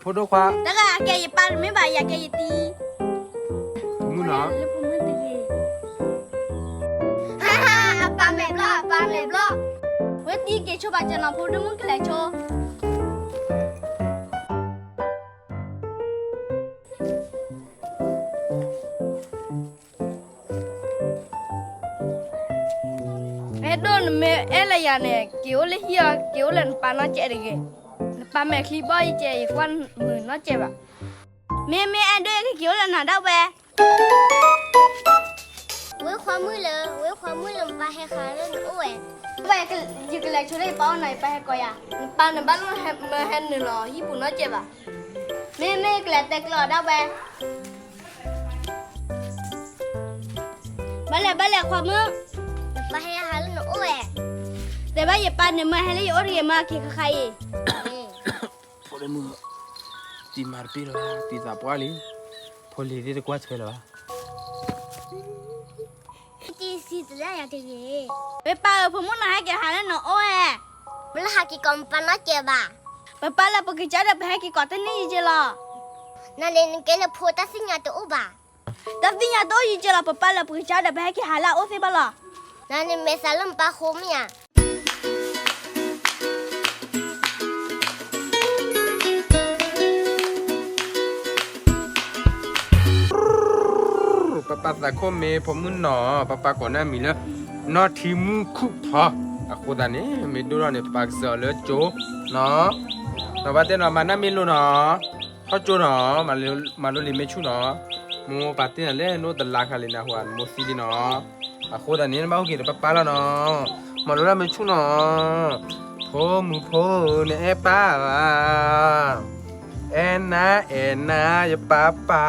โพดควาแต่ก็แกอย่าปาไม่บ่ายอย่าแกอย่าตีมึงเนาะฮ่าฮ่าปาเม็บล้อปาเม็บล้อเวทีเกชบาจะนำพูดมึงก็เลยโชโดนเมเอลยาเนี่ยเกี่ยวเลยเฮียเกี่ยวเลยปาน้าเจริญปาแม่คลีบอยเจอีกวันมือน้าเจ็บอ่ะเมอันด้วยเกี่ยวเลยหนาดาวแวเว้ยความมือเลยเว้ยความมือเลยไปให้ขาเล่นโอ้ยไปก็ยิ่งเลยช่วยป้าหน่อยไปให้ก่อยอ่ะปาหนึ่งบ้านมันมาให้หนึ่งหรอญี่ปุ่นน้าเจ็บอ่ะเมก็เลยแต่กลอดาวแวบ้านเลยความมือไปให้ขาเล่นโอ้ยแต่ว่าอย่าปาเนี่ยมาให้เลยโอ้ยมาขี้ใครโพดมือตีมาร์ปีละตีตาปวาลีพอลีที่กว่าเชลวะจีซีตัวอย่างที่ดีไปปาผมมุ่งหน้าให้แกหาแล้วเนาะโอ้ยมันหากี่กอมปนน่าเจ็บอ่ะไปปาแล้วปกติจะได้ไปให้กี่ก่อนตั้งนี่ยี่เจล่ะนั่นเองแกเลยพูดตัดสินใจตัวอุบะตัดสินใจตัวยี่เจล่ะไปปาแล้วปกติจะได้ไปให้กี่หาแล้วโอ้สิบ้าล่ะนั่นเองไม่สาลมปะโคมีอ่ะปะปะตะโคเมผมมึงเนาะปะปะก่อนหน้ามีแล้วนอทีมุคุพออะโคตานี่มีดูแล้วเนี่ยปากเสือเลยโจเนาะแต่ว่าเต้นมาหน้ามีลูเนาะเขาโจเนาะมาลุลิเมชูเนาะมูปาติน่ะเล่นโนตลาคาลินาหัวมูซีดีเนาะอะโคตานี่บ้ากินปะปะแล้วเนาะมาลุลาเมชูเนาะโพมูโพเนี่ยป้าเอ็นนะอย่าป้าป้า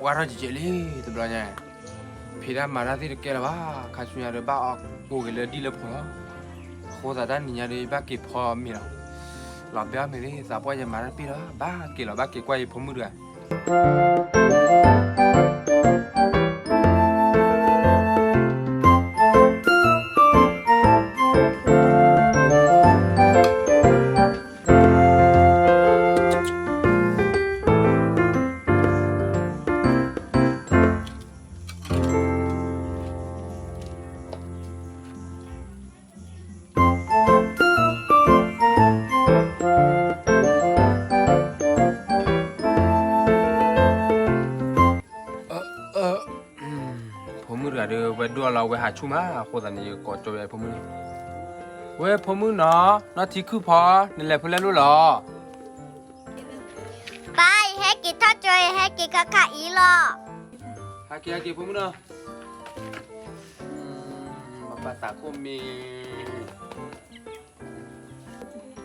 ว่าเราจะเจลี่ตัวบลาเนี่ยพี่ดามาราที่เกล้าบ้าข้าช่วยเราบ้าออกกูเกลือดีเลยพอโคตรด้านนี้เลยบ้าเก็บพอมีเราหลับเบี้ยไม่ได้สาวว่าจะมาราพี่ละบ้าเกล้าบ้าเก็บไว้ผมมือด้วยผมมือเดือดเว้ยดูเราเว้ยหาชูมาโคตรนี่กอดจอยผมมือเว้ยผมมือเนาะนาทีคือพอนี่แหละเพื่อนรู้หรอไปให้กินทอดจอยให้กินข้าวอีหรอฮากิผมมือเนาะมาปาตาโคมี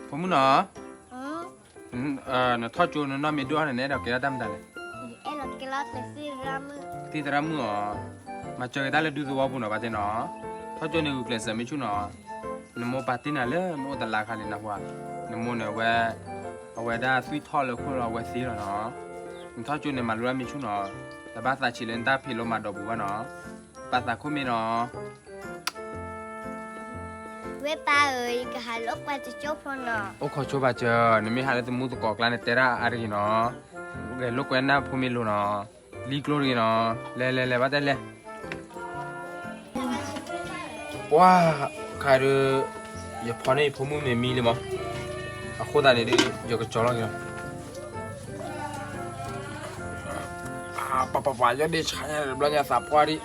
ผมมือเนาะทอดจูนน้ำมีด้วยเนี่ยเดี๋ยวแกทำได้เลยเออเราแกลอดแต่ซีรามือที่ตรามืออ๋อมาเจอได้เลยดูตัวบุญเอาไปเนาะทอดจูนเนี่ยกูเกลียดไม่ชุ่มเนาะนโมปาติน่ะเลยโมตลาคาลินะหัวนโมเนี่ยเว้ยเอาไว้ได้สวีททอดเลยคุณเราไว้ซีแล้วเนาะมันทอดจูนเนี่ยมาลุ้นไม่ชุ่มเนาะแต่บ้านตาชิเลนตาพิโลมาดอบัวเนาะภาษาคุมีเนาะเว้ยป้าเอ้ยก็หาลูกไปจะจบพอเนาะโอ้ขอช่วยบาเจอนี่ไม่หาเลยตัวมูตัวกอกลานเตระอะไรเนาะโอเคลูกเว้นนะพูมิลูเนาะลีกลูรีเนาะเล่บ้าเต้เล่ว้าใครรู้อย่าพอนี่พูมิไม่มีเลยมั้งอะโคตรนี่ดิอย่าก็จอลกันปะจะได้ใช้บลาเนี่ยสับกว่าดิ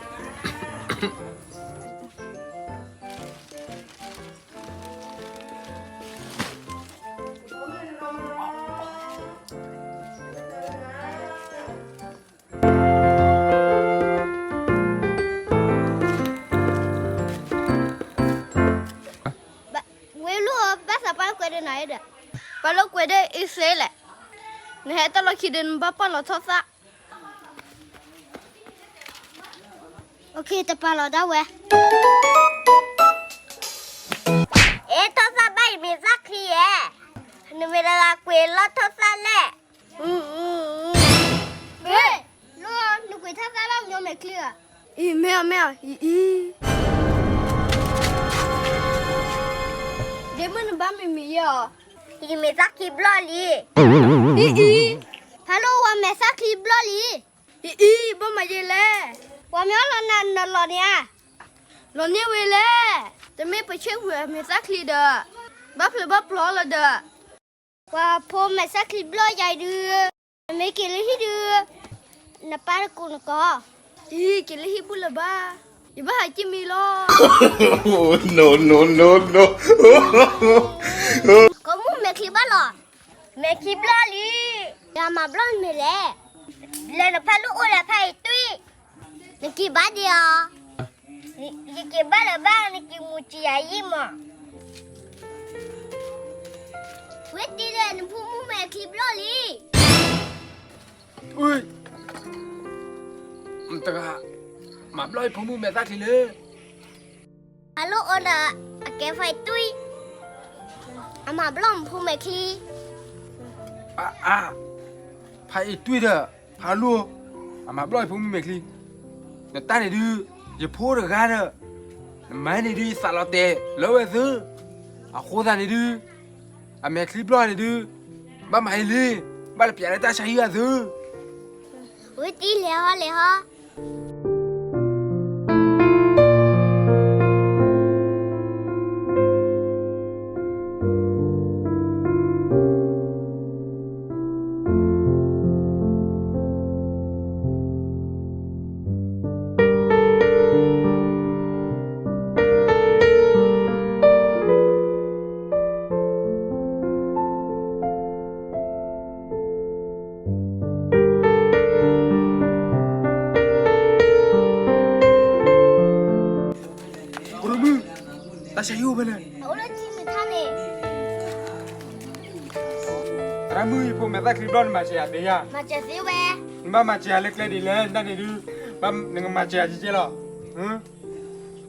กวยได้ไหนเด้อ ปลอกวยได้อีเซแหละนะฮะตลอดคิดเดินบ้าปลอทอดซะ โอเคแต่ปลาเราได้เว้ยทศไม่มีสักทีนึกเวลาเกวยรถทศแหละเฮ้ยลูกนึกเกวยทศบ้างยังไม่เคลียร์ อีแมวอีเดี๋ยวมันบ้าไม่มีอ่ะ อีมีสักทีบลอลี อี ฮัลโหลว่าแม่สักทีบลอลี อีบ้ามาเยเลย ว่าแม่เรานั่นนอนรอเนี่ย รถเนี่ยเวเลยแต่ไม่ไปเช็คหัวมีสักทีเด้อบ้าเปล่าบ้าปลอละเด้อ ว่าพ่อแม่สักทีบลอใหญ่ดื้อไม่กินเลยที่ดื้อน้าป้ากูนก็ อีกินเลยฮิบุละบ้าอย่าบ้าหายจิมีล้อ no, no, no, no. ก็มึงแม่คลิปบ้าหรอแม่คลิปบลอลีอย่ามาบลอนไม่เลยเลยน้าป้าลูกโอ้ละไผ่ตุ้ยนี่กี่บาทเดียวนี่กี่บาทละบ้างนี่กี่มูจิยายิ่มอ่ะเวทีเลยน้าพูมึงแม่คลิปบลอลี อุ้ยมันตะกะมาบลอยผมมือแม่ตาทีเลย ฮัลโหลโอนะอาแกไฟตุ้ยอามาบล้อมพูแม่คลี พายตุ้ยเด้อพาลูกมาบลอยผมมือแม่คลีแต่ตาเนี่ยดูอย่าพูดกันเด้อไม่เนี่ยดูสารเตะแล้วไอ้ซื้อโคตรเนี่ยดูแม่คลีบลอยเนี่ยดูบ้าไม่เลยบ้าเปลี่ยนอะไรตาใช้อ่ะซื้อ เวทีแล้วเลยฮะ ปรบมือตาใช้อยู่ไปเลย เอาละจีมิท่านเอง รามือผมแม่ตาคลิปร้อนมาเชียร์เดีย มาเจอสิเว บ้ามาเชียร์เล็กๆดีเลยนั่นนี่ดูบ้าหนึ่งมาเชียร์จีเจหรอ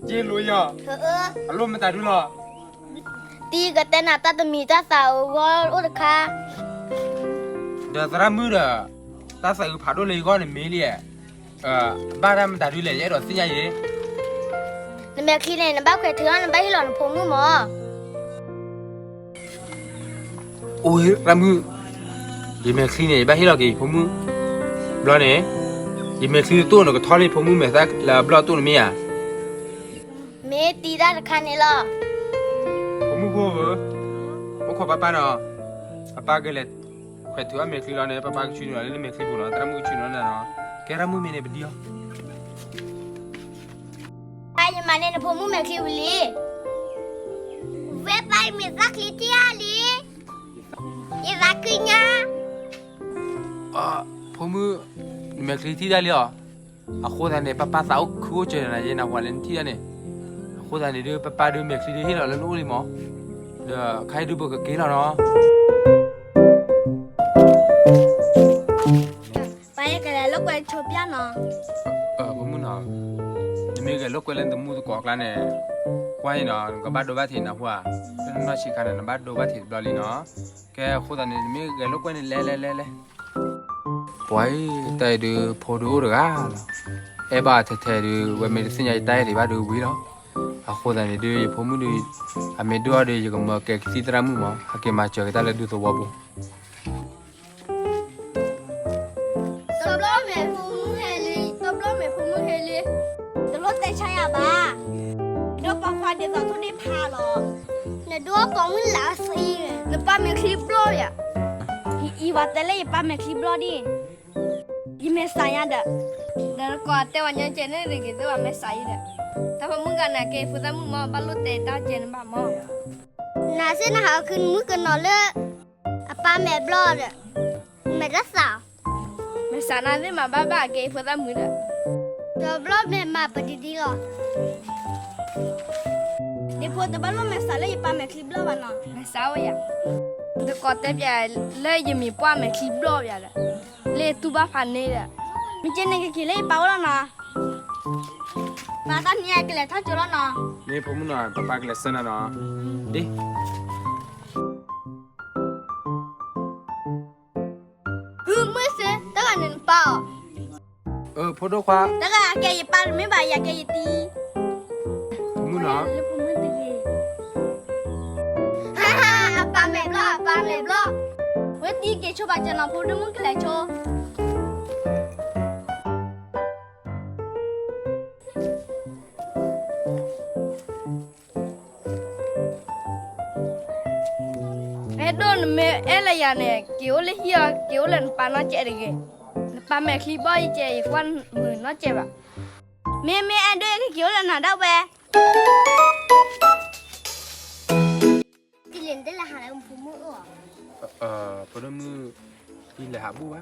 จีลุยอ่ะ อารมณ์มันตาดูหรอ ตีกับเต้นอาตาตมีตาสาววอลอุดคา เดี๋ยวรามือเด้อตาใส่ผ่าด้วยเลยก็เนี่ยมีเลยบ้านมันตาดูเลยยัยรอสิยัย น้ำแม่คลีเนี่ยน้ำบ้าแขวเถื่อนน้ำบ้าที่หล่อนพูมือหมอ โอ้ยรามือยี่แม่คลีเนี่ยบ้านที่เรากี่ผมมือ บลอเนี่ยยี่แม่คลีตัวนึงก็ทอดเลยผมมือแม่ซักแล้วบลอตัวนึงมีอ่ะ เมตีได้ราคาเนี่ยหรอ ผมมือพ่อเหรอผมขอป้าเนาะป้าก็เลยแค่ตัวแม่คลีเราเนี่ยป้าก็ช่วยหน่อยเลยแม่คลีบุญเนาะแต่รามือช่วยหน่อยนะเนาะแกรามือมีเนี่ยเป็นเดียว ไปยังมาเนี่ยพูมือแม่คลีวิลีเวไปมีสักคลีที่อาลียี่สักกินยา ผมมือแม่คลีที่ได้เลยอ่ะโคตรเนี่ยป้าสาวคู่เจอนะยัยนะวันเล่นที่เนี่ยโคตรเนี่ยดูป้าดูแม่คลีที่เราเล่นรู้เลยมั้งเดี๋ยวใครดูบอกกับกี่เราเนาะ ไปกันแล้วลูกไปชมย่าเนาะ ผมมึงเนาะยังมีกันลูกก็เล่นตัวมูตัวกอกแล้วเนี่ยกว่าเนาะก็บ้านดูบ้านถิ่นนะหัวเป็นน้อยชิคานะบ้านดูบ้านถิ่นบลอลีเนาะแกโคตรเนี่ยมีกันลูกก็เนี่ยเล่ปอยแต่ดูพอดูหรืออ่ะเอบ้าเท่ๆดูว่ามีสิ่งใหญ่แต่ดีบ้าดูวิเนาะโคตรเนี่ยดูผมมึงดูเมดูอะไรก็มาแกคิดตามมึงมั้งหากมาเจอกันแล้วดูตัววัว ตบล้อแม่พูมือเฮลีตบล้อแม่พูมือเฮลี ตลอดแต่ใช่อะบ้า เดี๋ยวปอกควายเดี๋ยวสาวทุกได้พาหรอ เนี่ยดูปองมันหลาสี แล้วป้ามีคลิปบล็อกอ่ะอีว่าแต่เลยป้ามีคลิปบล็อกดิอีเมสายอ่ะเด้อเดี๋ยวก่อนแต่วันยังเจนนี่เลยแต่ว่าเมสายเด้อแต่พอมึงกันนะเกย์ฟุตมึงมาบรรลุเตต้าเจนบ้ามอ น่าเส้นหาขึ้นมือกันนอนเลยอะป้าแม่บลอดอะแม่รักษา เมสานาได้มาบ้าเกย์ฟุตมึงเด้อ เดี๋ยวบลอดแม่มาปฏิดีหรอ เดี๋ยว พูดแต่บ้านเราแม่สาวเลยป้าแม่คลิปแล้ววะเนาะ မစားရတကောတက်ပြလဲရမီပွားမယ်ခီဘလော့ပြလဲလေသူပါဖာနေတဲ့ မကျနေကလေးပါတော့နော်မာတနီယကလေးထားကြတော့နော် နေဖမှုနော်ပပကလည်းစနေနော်ဒီ ဘူးမစတကနေပါ ဖိုတိုခွာ တကကဲပါမင်းပါရကဲတီ ဖမှုနော် ဟာဟာပါမယ်ဘလော့ပါမယ်ဘလော့ဝဲတီကေချိုပါကျွန်တော်ဖို့တော့မကလေးချို အဲ့တော့မဲအဲ့လရနဲ့ကေိုလေဟီယာကေိုလန်ပါနာကျဲရကေပါမယ်ခလီပါကျဲကွမ်မနော်ကျဲပါ မင်းအန်တွေကေလနာတော့ပဲဒီလင်တယ်လာဟာလည်းဖူမှုအော် ဖိုတိုမှုဒီလေဟာဘူးပါ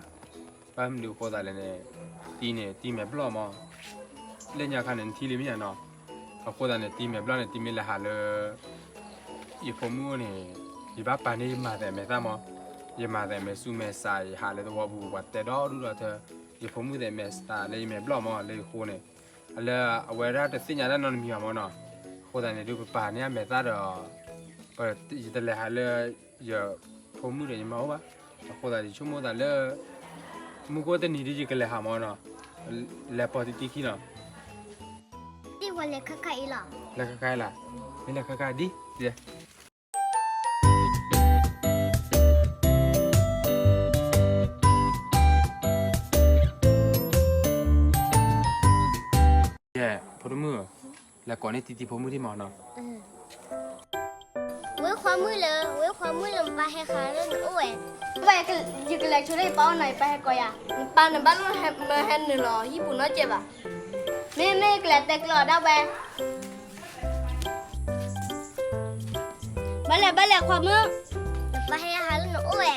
ပမ်လူခေါ်တာလည်းနေတီးနေတီးမယ်ဘလော့မောလက်ညာခနဲ့တီးလိမ့်မယ်နော်ခေါ်တာနဲ့တီးမယ်ဘလော့နဲ့တီးမယ်လေဟာလေဒီဖမှုနေဒီဘာပန်နေမှာတယ်မဲ့သားမောရမှာတယ်မဲ့စုမဲ့စာရဟာလေတော့ဘူးဘာတဲ့တော့လူတော့တဲ့ဒီဖမှုတယ်မဲ့စတာလေးမဲ့ဘလော့မောလေးခိုးနေအလဲအဝဲရတဲ့စညာလည်းနော်မြင်မှာနော်ခေါ်တာနဲ့ဒီပါနေမဲ့သားတော့ဒီတလေဟာလေရဖမှုတယ်မဟုတ်ပါခေါ်တာဒီချုံမတာလေမကိုတဲ့နေဒီကလေးဟာမောနော်လေပေါ်တီခီနော် ဒီဝလေခက်ခိုင်လား လက်ခခိုင်းလားမင်းလက်ခခိုင်းဒီဖရမှုလက်ကောနေတီတီဖမှုဒီမောနော် ဝဲခွာမှုလေဝဲခွာမှုလမ်ပါဟဲခါရန်အိုဝဲ ပဲကဒီကလေးချိုလေးပေါင်းနိုင်ပဲကောရပါနဘာလုံးဟဲမဟဲနလောဟီပူနော်ကျဲပါ မဲကလေးတက်လောတော့ပဲဘလဲခွာမှုပါဟဲခါရန်အိုဝဲ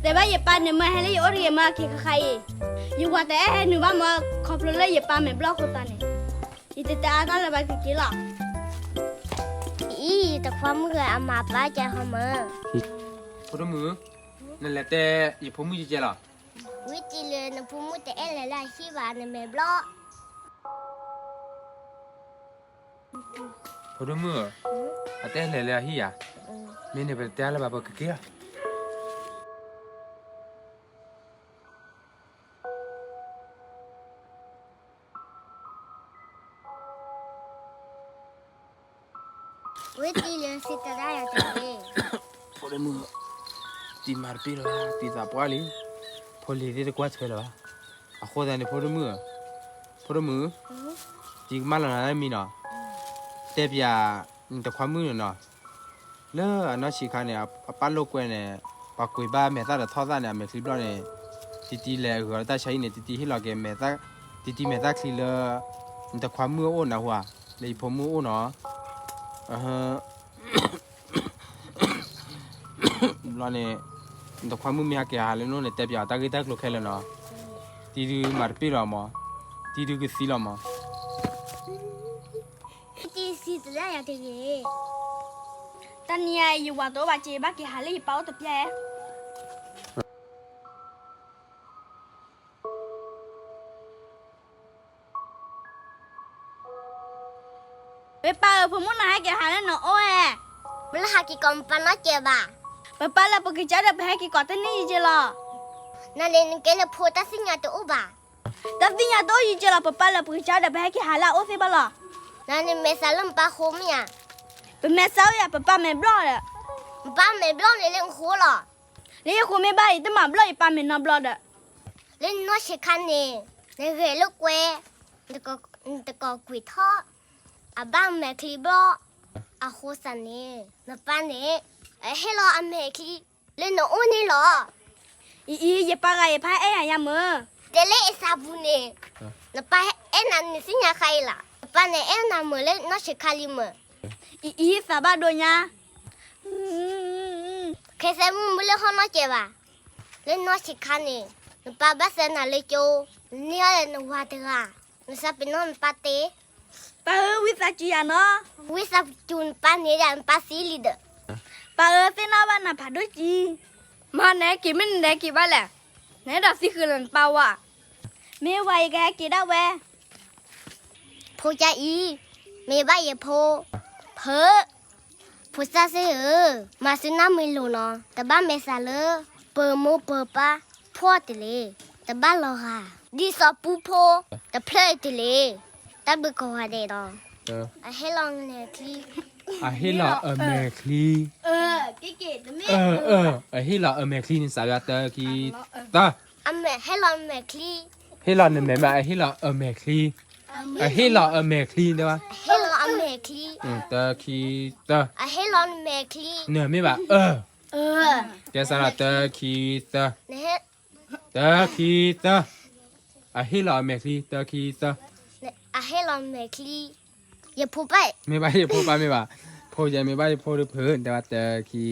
แต่ว่าอย่าปาเนี่ยมาให้เลยโอริมาเคคายอยู่ว่าแต่หนูว่ามาขอบเลยอย่าปาแม่บล็อกคนตาเนี่ยอีแต่ตาตาละบากี่ล่ะ อีแต่ความมืออามาป้าใจเขามา ဖရမှုนั่นแหละแต่อีဖမှုကြီးကျလား วิจิเลยนะพูมุแต่เอลละชีวานะเมบล็อก ဖရမှုအတဲလေလေဟီယာမင်းနေပဲတဲလာဘာကကေး วิจิเลยสิตระยาตัวเอง ဖရမှုဒီမာပီလာတီတာပွားလီဖိုလီဒီကွာချဲလာအခုတည်းဖရမှုဒီမလာနာမီနော်တဲ့ပြတခွမ်းမှုနော်လဲနော်ရှိခါနေအပတ်လောက်ကွဲနေပကွေပါမေတာထောသားနေမေခလီဘလောနေတီလေခေါ်တာရှိနေတီဟီလောကေမေတာတီမေတာခလီလတခွမ်းမှုအိုနော်ဟွာလေဖမှုအိုနော်လောနေတခွမ်းမှုမြကေဟာလေနော်တဲ့ပြတာဂိတက်လို့ခဲလဲနော်တီဒီမာပီရမတီဒီကစီလမ วิจิสิตระยาตัวเอง ตอนนี้อยู่ว่าตัวบาเจ็บกี่หาเลยเป้าตะแย่ไปป้าผมมุ่งหน้ากี่หาแล้วเนาะโอ้ย บลาฮักกี่กอมปานาเจ็บอ่ะ ไปป้าแล้วปกติจะได้ไปให้กี่ก่อนตั้งนี่จีละ นั่นเลยนึกเกลพูดตัดสินใจตัวอุบะ แต่ที่ยังตัวจีละไปป้าแล้วปกติจะได้ไปให้กี่หาแล้วโอ้สิบ้าละ นั่นเลยเมสาลัมปาโคมเนี่ย เป็นแม่สาวอย่าไปป้าแม่บล็อกเลย ป้าเมบล็อกเลยเล่นคู่หรอ นี่คุณไม่บ้าอีแต่มาบล็อกอีป้าแม่นบล็อกเด้อ เล่นน้อยชิคันเนี่ยในเรือลูกเวตะกอกุยท่ออาบ้างแม่คลีบล็อกอาโคสันเนี่ยนับป้าเนี่ยให้รออเมคีเล่นน้องอ้วนนี่หรอ อีอย่าป้าไงอย่าพายไอ้หายามือ เดเล่ซาบูเนี่ยนับป้าเอ็นันนี่สิญาใครล่ะป้าเนี่ยเอ็นันมือเล่นน้อยชิคันลิมือ อีสาบาโดญา เคยเซมุมเล่นห้องน้อยเจ็บอ่ะเล่นน้อยชิคันเนี่ยนับป้าบ้าเซนอะไรโจเนี่ยเล่นวัวเดือนับซาเป็นน้องป้าเต้ ป้าวิสาจีอ่ะเนาะ วิสับจูนป้าเนี่ยดันป้าซีลีเดอ ป้าเส้นหน้าบ้านน่ะผ่าด้วยจีมาไหนกี่ไม่ไหนกี่บ้านแหละไหนดอกสิคือหลันเปล่าอ่ะไม่ไหวแกกี่ได้แว โพใจอีเมย์บ้าอย่าโพเพอผู้ซาเสือมาซื้อน้ำไม่รู้เนาะแต่บ้านเมษาเลยเปิดโมเปิดป้าพ่อติเลยแต่บ้านเราค่ะดีสอบปูโพแต่เพลย์ติเลยแต่บุกเขาหาเด็ดเนาะ ให้ลองเนี่ยคลิป ฮิลาเมคลี เก๋ๆนะแม่ ฮิลาเมคลีนี่สายตาคีตา อันแม่ให้ลองแม่คลิป ฮิลาเนี่ยแม่ฮิลาเมคลีฮิลาเมคลีเด้อ ให้ลองแม่คลิป ตาคีตา ให้ลองแม่คลิป เนี่ยไม่ว่าแกสารตาคีตา เนี่ย ตาคีตาฮิลาเมคลีตาคีตา ให้ลองแม่คลิปอย่าพูดไป ไม่ว่าพูดไปไม่ว่าพูดใจไม่ว่าพูดเพื่อนแต่ว่าตาคี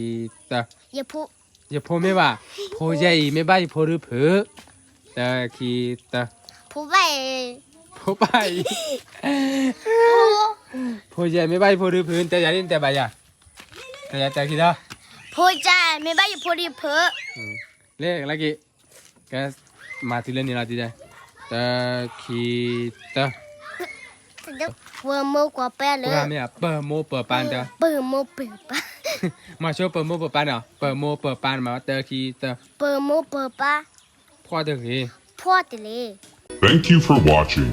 ตา อย่าพูด อย่าพูดไม่ว่าพูดใจไม่ว่าพูดเพื่อตาคีตา พูดไป พูดไปพูดใจไม่ว่าพูดเพื่อนแต่อย่าเล่นแต่บ่ายแต่อย่าแต่คิดอ่ะ พูดใจไม่บ้าอย่าพูดดิเพอ เลขอะไรกี่แกมาที่เล่นนี่ละทีเดียวตาคีตา เดี๋ยวเวอร์โมกว่าไปเล พวย กเราเปิดโมเปิดปานเด้อ เปิดโมเปิดปะ มาช่วยเปิดโมเปิดปานเนาะเปิดโมเปิดปานมาเตอคีเตอ เปิดโมเปิดปะ พ่อเตอคี พ่อติเลย Thank you for watching.